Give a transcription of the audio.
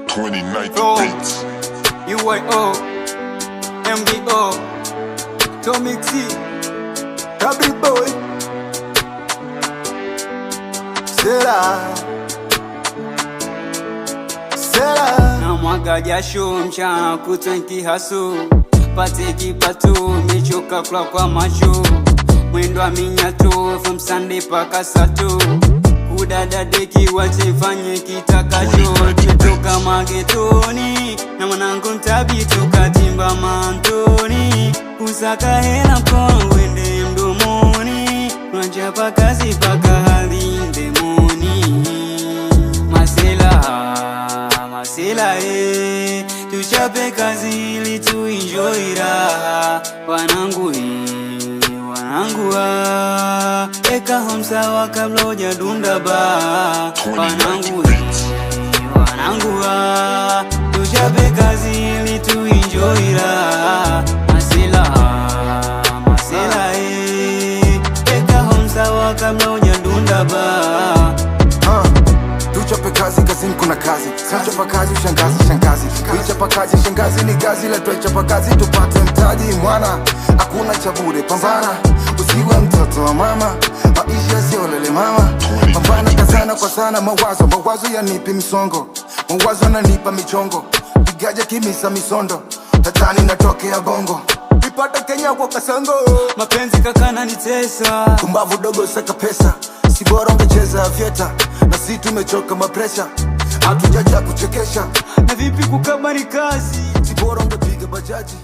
2019 beats. UYO, MBO, Tommy T, Happy Boy, Sela na mwaga jasho mchana kutwa nkihasu pate kipato mechoka kwa macho mwendo wa minyato from Sunday paka Sato kudada deki wache fanye kitakacho tutoka magetoni na mwanangu mtabitu katimba mantoni kusaka hela mkono wende mdomoni unachapa kazi paka hadi ndemoni Masela tuchape kazi ili tuenjoy raha wanangu eka homsawa kabla hujadunda ba wanangu tuchape kazi ili tuenjoy raha Masela eka homsawa kabla hujadunda ba tuchape kazi kazini kuna kazi chapa kazi shangazi chapa kazi shangazi ni gazi la tuchapa kazi tupate mtaji mwana hakuna cha bure pambana usiwe mtoto wa mama maisha sio lele mama pambana kazana kwa sana mawazo yanipi misongo mawazo yananipa michongo kigaja kimisa misondo tatani natokea bongo ipata Kenya kwa Kasongo mapenzi kakana nitesa kumbavu dogo saka pesa si bora ungecheza vyeta na si tumechoka mapresha hatujaja kuchekesha na vipi kukabari kazi si bora ungepiga bajaji